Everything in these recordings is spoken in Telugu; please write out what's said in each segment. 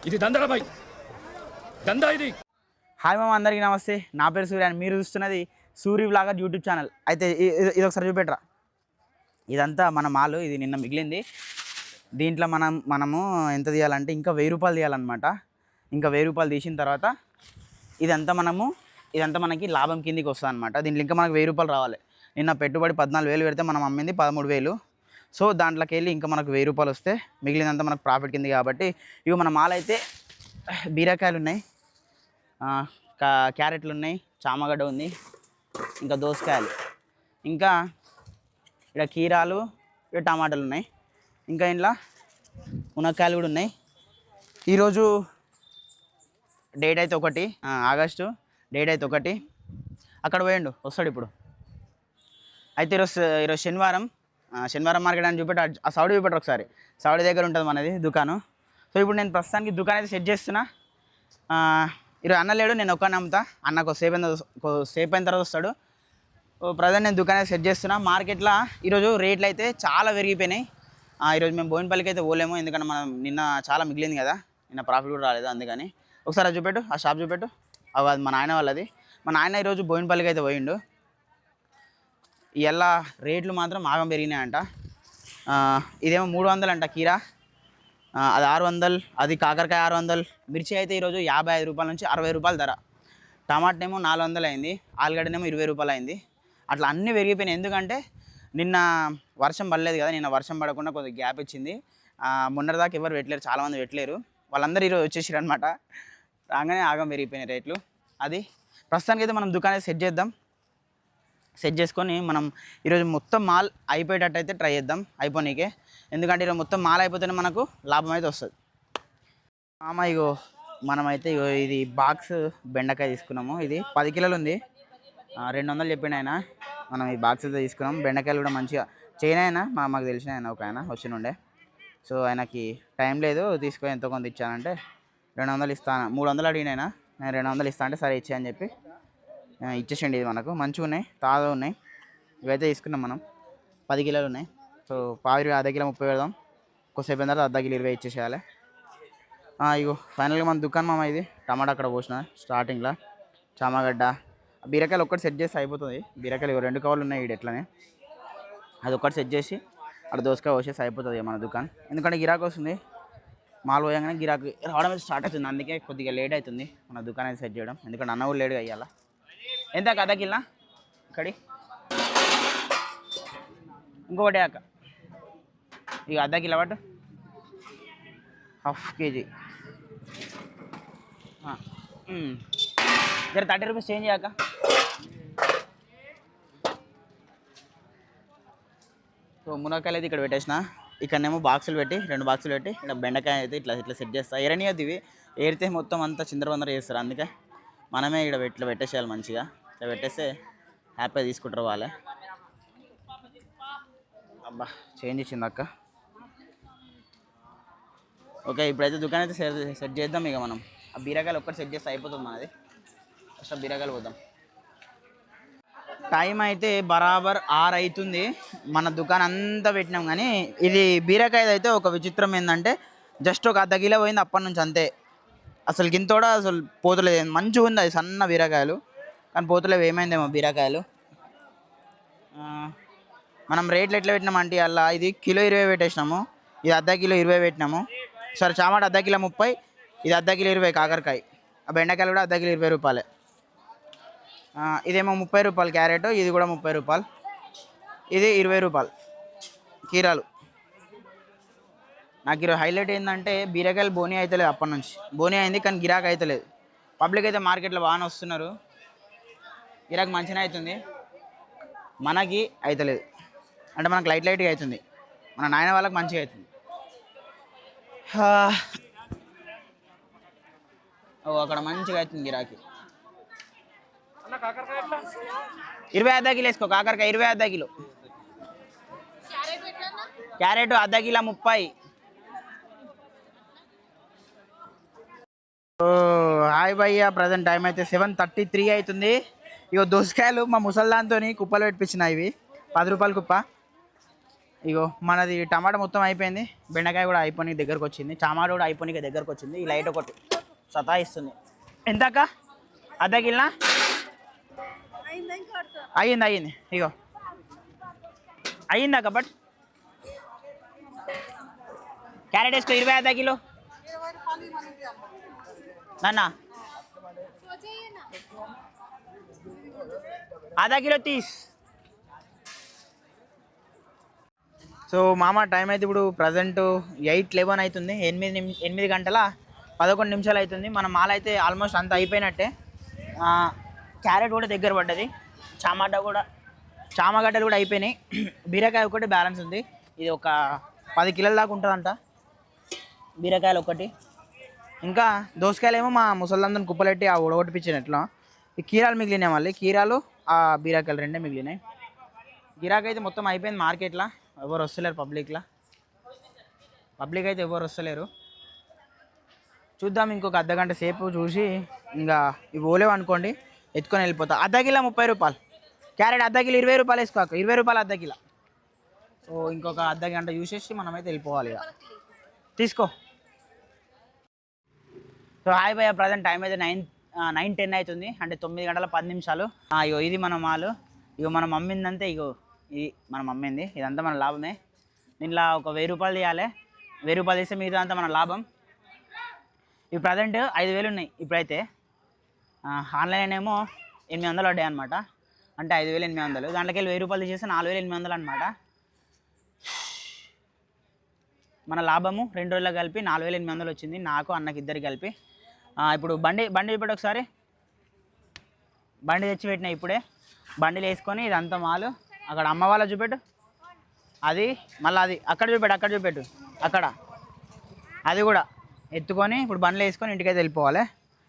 ఇది దందరా బాయ్, దందా ఇది. హాయ్ మామ, అందరికీ నమస్తే. నా పేరు సూర్య అని మీరు చూస్తున్నది సూర్య వ్లాగర్ యూట్యూబ్ ఛానల్. అయితే ఇది ఒకసారి చూపెట్టరా. ఇదంతా మన మాలు, ఇది నిన్న మిగిలింది. దీంట్లో మనము ఎంత తీయాలంటే ఇంకా 1000 రూపాయలు తీయాలన్నమాట. ఇంకా 1000 రూపాయలు తీసిన తర్వాత ఇదంతా మనకి లాభం కిందికి వస్తుంది అనమాట. దీంట్లో ఇంకా మనకు 1000 రూపాయలు రావాలి. నిన్న పెట్టుబడి 14,000 పెడితే మనం అమ్మింది 13,000. సో దాంట్లోకి వెళ్ళి ఇంకా మనకు 1000 రూపాయలు వస్తే మిగిలినంత మనకు ప్రాఫిట్ కింది. కాబట్టి ఇవి మన మాల్ అయితే బీరకాయలు ఉన్నాయి, క్యారెట్లు ఉన్నాయి, చామగడ్డ ఉంది, ఇంకా దోసకాయలు, ఇంకా ఇక్కడ కీరాలు, ఇక్కడ టమాటాలు ఉన్నాయి, ఇంకా ఇంట్లో మునక్కాయలు కూడా ఉన్నాయి. ఈరోజు డేట్ అయితే 1 ఆగస్టు, డేట్ అయితే 1. అక్కడ పోయిండు, వస్తాడు ఇప్పుడు. అయితే ఈరోజు శనివారం మార్కెట్ అని చూపెట్ట. ఆ సౌడి చూపెట్టరు ఒకసారి. సౌడి దగ్గర ఉంటుంది మనది దుకాణం. సో ఇప్పుడు నేను ప్రస్తుతానికి దుకాణం అయితే సెట్ చేస్తున్నా. ఈరోజు అన్న లేడు, నేను ఒక్కనే అమ్ముతా. అన్నకు సేపు అయిన తర్వాత వస్తాడు. ప్రజెంట్ నేను దుకాణం సెట్ చేస్తున్నా. మార్కెట్లో ఈరోజు రేట్లు అయితే చాలా పెరిగిపోయినాయి. ఈరోజు మేము బోయినపల్లికి అయితే పోలేము, ఎందుకంటే మనం నిన్న చాలా మిగిలింది కదా, నిన్న ప్రాఫిట్ కూడా రాలేదు. అందుకని ఒకసారి అది చూపెట్టు, ఆ షాప్ చూపెట్టు. అది మా నాయన వాళ్ళది. మా నాయన ఈరోజు బోయినపల్లికి అయితే పోయిండు. ఇలా రేట్లు మాత్రం ఆగం పెరిగినాయంట. ఇదేమో 300 అంట కీరా, అది 600, అది కాకరకాయ 600. మిర్చి అయితే ఈరోజు 55 రూపాయల నుంచి 60 రూపాయల ధర. టమాటేమో 400 అయింది, ఆలుగడ్డనేమో 20 రూపాయలు అయింది. అట్లా అన్నీ పెరిగిపోయినాయి. ఎందుకంటే నిన్న వర్షం పడలేదు కదా, నిన్న వర్షం పడకుండా కొద్దిగా గ్యాప్ ఇచ్చింది. మొన్నటిదాకా ఎవరు పెట్టలేరు, చాలామంది పెట్టలేరు. వాళ్ళందరూ ఈరోజు వచ్చేసారు అనమాట. రాగానే ఆగం పెరిగిపోయినాయి రేట్లు. అది ప్రస్తుతానికి అయితే మనం దుకాణం సెట్ చేసుకొని మనం ఈరోజు మొత్తం మాల్ అయిపోయేటట్టు అయితే ట్రై చేద్దాం, అయిపోనీకే. ఎందుకంటే ఈరోజు మొత్తం మాల్ అయిపోతేనే మనకు లాభం అయితే వస్తుంది. ఇగో మనమైతే ఇది బాక్స్ బెండకాయ తీసుకున్నాము. ఇది 10 కిలోలు ఉంది, 200 చెప్పిండు ఆయన. మనం ఈ బాక్స్ అయితే తీసుకున్నాం. బెండకాయలు కూడా మంచిగా చైనా అయినా మాకు తెలిసిన ఆయన ఒక ఆయన వచ్చినుండే. సో ఆయనకి టైం లేదు, తీసుకొని ఎంతో కొంత ఇచ్చానంటే 200 ఇస్తాను. 300 అడిగినైనా, నేను 200 ఇస్తాను అంటే సరే ఇచ్చాయని చెప్పి ఇచ్చేసండి. ఇది మనకు మంచిగా ఉన్నాయి, తాజా ఉన్నాయి. ఇవైతే తీసుకున్నాం మనం. 10 కిలోలు ఉన్నాయి. సో పావు అర్ధ కిలో 30 పెడదాం. కొద్దిసేపు అయిన తర్వాత అర్ధ కిలో 20 ఇచ్చేసేయాలి. ఇగో ఫైనల్గా మన దుకాణం మామ. ఇది టమాటా అక్కడ పోసిన స్టార్టింగ్లో, చామగడ్డ, బీరకాయలు ఒక్కటి సెట్ చేసి అయిపోతుంది. బీరకాయలు 2 కవర్లు ఉన్నాయి ఈడ ఎట్లనే. అది ఒక్కటి సెట్ చేసి అక్కడ దోసకాయ పోసేసి అయిపోతుంది మన దుకాణం. ఎందుకంటే గిరాకీ వస్తుంది, మాల్ పోయంగానే గిరాకీ రావడం అయితే స్టార్ట్ అవుతుంది. అందుకే కొద్దిగా లేట్ అవుతుంది మన దుకాణం సెట్ చేయడం. ఎందుకంటే అన్న కూడా లేట్గా అయ్యాల. ఎంత అర్ధ కిలో ఇక్కడి ఇంకొకటి అక్క. ఇక అర్ధ కిలో పట్టు, ½ కేజీ. జర 30 రూపీస్ చేంజ్ చేయక. సో మునక్కాయలు అయితే ఇక్కడ పెట్టేసిన. ఇక్కడనేమో బాక్సులు పెట్టి 2 బాక్సులు పెట్టి ఇక్కడ బెండకాయ అయితే ఇట్లా సెట్ చేస్తా. ఎరనియద్దు, ఇవి ఏరితే మొత్తం అంతా చిందరవందర చేస్తారు. అందుకే మనమే ఇక్కడ ఇట్లా పెట్టేసేయాలి. మంచిగా ఇట్లా పెట్టేస్తే హ్యాపీగా తీసుకుంటారు వాళ్ళే. అబ్బా చేంజ్ ఇచ్చింది అక్క. ఓకే, ఇప్పుడైతే దుకాణం అయితే సెట్ చేద్దాం. ఇక మనం ఆ బీరకాయలు ఒక్కటి సెట్ చేస్తే అయిపోతుంది మనది. ఫస్ట్ బీరకాయలు పోద్దాం. టైం అయితే బరాబర్ 6 అవుతుంది. మన దుకాణం అంతా పెట్టినాం. కానీ ఇది బీరకాయ అయితే ఒక విచిత్రం ఏంటంటే జస్ట్ ఒక అర్ధ కిలో పోయింది అప్పటి నుంచి, అంతే. అసలు గింతోడా అసలు పోతలేదు. మంచిగా ఉంది అది, సన్న బీరకాయలు, కానీ పోతలేవు. ఏమైందేమో బీరకాయలు. మనం రేట్లు ఎట్లా పెట్టినామంటే అలా ఇది కిలో 20 పెట్టేసినాము, ఇది అర్ధ కిలో 20 పెట్టినాము. సరే టమాటా అర్ధ కిలో 30, ఇది అర్ధ కిలో 20. కాకరకాయ, ఆ బెండకాయలు కూడా అర్ధ కిలో 20 రూపాయలే. ఇదేమో 30 రూపాయలు క్యారెట్, ఇది కూడా 30 రూపాయలు, ఇది 20 రూపాయలు. కీరాలు నాకు ఈరోజు హైలైట్ ఏంటంటే బీరకాయలు బోనీ అవుతలేదు. అప్పటి నుంచి బోనీ అయింది కానీ గిరాకీ అవుతలేదు. పబ్లిక్ అయితే మార్కెట్లో బాగానే వస్తున్నారు, గిరాకీ మంచిగా అవుతుంది. మనకి అవుతలేదు అంటే మనకు లైట్గా అవుతుంది. మన నాయన వాళ్ళకి మంచిగా అవుతుంది. అక్కడ మంచిగా అవుతుంది గిరాకీ. 20 అర్ధ కిలో వేసుకో. కాకరకాయ 20 అర్ధ కిలో, క్యారెట్ అర్ధ కిలో 30. హాయ్ భయ్య, ప్రజెంట్ టైం అయితే 7:33 అవుతుంది. ఇగో దోసకాయలు మా ముసల్దాంతో కుప్పలు పెట్టించిన. ఇవి 10 రూపాయల కుప్ప. ఇగో మనది టమాటా మొత్తం అయిపోయింది, బెండకాయ కూడా అయిపోయి దగ్గరకు వచ్చింది, టమాటా కూడా అయిపోయి దగ్గరకు వచ్చింది. ఈ లైట్ ఒకటి సతాయిస్తుంది. ఎంతక్క? అర్ధ కిలోనా? అయ్యింది. ఇగో అయ్యిందాక. బట్ క్యారెట్ వేసుకో 20 అర్ధ కిలో నాన్న. आधा किलो 30. సో మామ టైం అయితే ఇప్పుడు ప్రజెంట్ 8:11 అవుతుంది. 8 గంటల 11 నిమిషాలు అవుతుంది. మన మాల అయితే ఆల్మోస్ట్ అంత అయిపోయినట్టే. క్యారెట్ కూడా దగ్గర పడ్డది, చామగడ్డలు కూడా అయిపోయినాయి. బీరకాయ ఒకటి బ్యాలెన్స్ ఉంది. ఇది ఒక 10 కిలోల దాకా ఉంటుందంట బీరకాయలు ఒకటి. ఇంకా దోసకాయలు ఏమో మా ముసలందరిని కుప్పలెట్టి ఆ ఉడగొట్టిపించినట్లు. ఈ కీరాలు మిగిలినాయి, మళ్ళీ కీరాలు ఆ బీరకాయలు రెండే మిగిలినాయి. గిరాకీ అయితే మొత్తం అయిపోయింది మార్కెట్లో. ఎవరు వస్తలేరు పబ్లిక్ అయితే ఎవరు వస్తలేరు. చూద్దాం ఇంకొక అర్ధ గంట సేపు చూసి ఇంకా ఇవి ఓలేవు అనుకోండి ఎత్తుకొని వెళ్ళిపోతా. అర్ధ కిలో 30 రూపాయలు క్యారెట్, అర్ధ కిలో 20 రూపాయలు వేసుకోక, 20 రూపాయలు అర్ధ కిలో. సో ఇంకొక అర్ధ గంట చూసేసి మనమైతే వెళ్ళిపోవాలి ఇక. తీసుకో. సో హాయ్ భయ్య, ప్రజెంట్ టైం అయితే 9:10 అవుతుంది, అంటే 9 గంటల 10 నిమిషాలు. ఇగో ఇది మన మాలు. ఇగో మనం అమ్మిందంటే ఇగో ఇది మనం అమ్మింది, ఇదంతా మన లాభమే. దీంట్లో ఒక 1000 రూపాయలు తీయాలి, 1000 రూపాయలు తీస్తే మిగతా అంతా మన లాభం. ఇవి ప్రజెంట్ 5000 ఉన్నాయి ఇప్పుడైతే. ఆన్లైన్ ఏమో 800 పడ్డాయి అనమాట, అంటే 5800. దాంట్లోకి వెళ్ళి 1000 రూపాయలు తీసేస్తే 4800 అనమాట మన లాభము. 2 రోజులకు కలిపి 4800 వచ్చింది నాకు, అన్నకి ఇద్దరికి కలిపి. ఇప్పుడు బండి చూపెట్టు ఒకసారి. బండి తెచ్చి పెట్టినా ఇప్పుడే. బండిలు వేసుకొని ఇదంతా మాలు అక్కడ అమ్మ వాళ్ళ చూపెట్టు, అది మళ్ళీ అది అక్కడ చూపెట్టు అక్కడ అది కూడా ఎత్తుకొని ఇప్పుడు బండ్లు వేసుకొని ఇంటికైతే వెళ్ళిపోవాలి.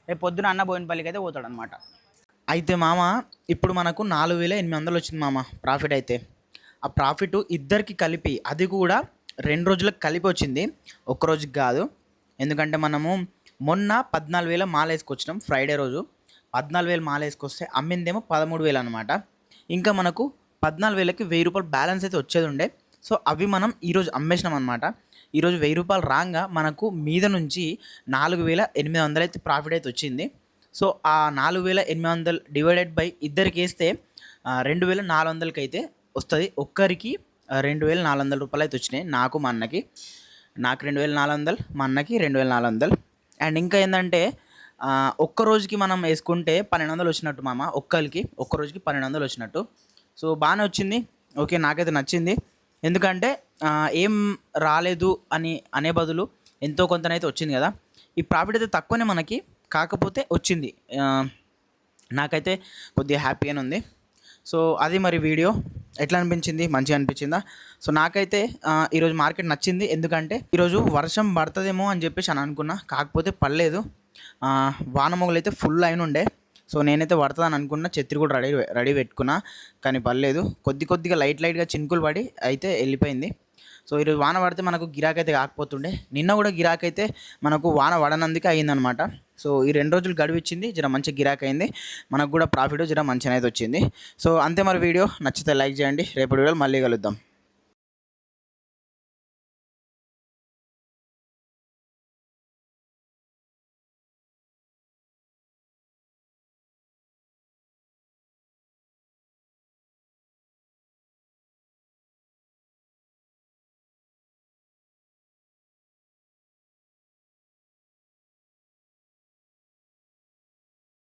రేపు పొద్దున అన్న బోయినపల్లికి అయితే పోతాడు అనమాట. అయితే మామ ఇప్పుడు మనకు 4800 వచ్చింది మామ ప్రాఫిట్. అయితే ఆ ప్రాఫిట్ ఇద్దరికి కలిపి, అది కూడా 2 రోజులకు కలిపి వచ్చింది, ఒక్కరోజుకి కాదు. ఎందుకంటే మనము మొన్న 14000 మాల వేసుకొచ్చినాం ఫ్రైడే రోజు. 14000 మాల వేసుకొస్తే అమ్మిందేమో 13000 అనమాట. ఇంకా మనకు 14000కి 1000 రూపాయలు బ్యాలెన్స్ అయితే వచ్చేది ఉండే. సో అవి మనం ఈరోజు అమ్మేసినాం అనమాట. ఈరోజు 1000 రూపాయలు రాగా మనకు మీద నుంచి 4800 అయితే ప్రాఫిట్ అయితే వచ్చింది. సో ఆ 4800 డివైడెడ్ బై ఇద్దరికి వేస్తే 2400కి అయితే వస్తుంది. ఒక్కరికి 2400 రూపాయలు అయితే వచ్చినాయి, నాకు మా అన్నకి. నాకు 2400, మా అన్నకి 2400. అండ్ ఇంకా ఏంటంటే ఒక్క రోజుకి మనం వేసుకుంటే 1200 వచ్చినట్టు మామ. ఒక్క రోజుకి 1200 వచ్చినట్టు. సో బాగానే వచ్చింది, ఓకే, నాకైతే నచ్చింది. ఎందుకంటే ఏం రాలేదు అనే బదులు ఎంతో కొంతనైతే వచ్చింది కదా. ఈ ప్రాఫిట్ అయితే తక్కువనే మనకి, కాకపోతే వచ్చింది. నాకైతే కొద్దిగా హ్యాపీగానే ఉంది. సో అది మరి వీడియో ఎట్లా అనిపించింది, మంచిగా అనిపించిందా? సో నాకైతే ఈరోజు మార్కెట్ నచ్చింది. ఎందుకంటే ఈరోజు వర్షం పడుతుందేమో అని చెప్పేసి అనుకున్నా, కాకపోతే పడలేదు. వాన మొగలు అయితే ఫుల్ అయిన ఉండే. సో నేనైతే పడుతుందని అనుకున్నా, ఛత్రి కూడా రెడీ పెట్టుకున్నా, కానీ పడలేదు. కొద్దిగా లైట్గా చినుకులు పడి అయితే వెళ్ళిపోయింది. సో ఈరోజు వాన పడితే మనకు గిరాకీ అయితే కాకపోతుండే. నిన్న కూడా గిరాకీ అయితే మనకు వాన పడనందుకే అయిందనమాట. సో ఈ 2 రోజులు గడివిచ్చింది, జర మంచి గిరాకీ అయింది, మనకు కూడా ప్రాఫిట్ జర మంచిగా అయితే వచ్చింది. సో అంతే మరి వీడియో నచ్చితే లైక్ చేయండి. రేపటి వీడియోలో మళ్ళీ కలుద్దాం.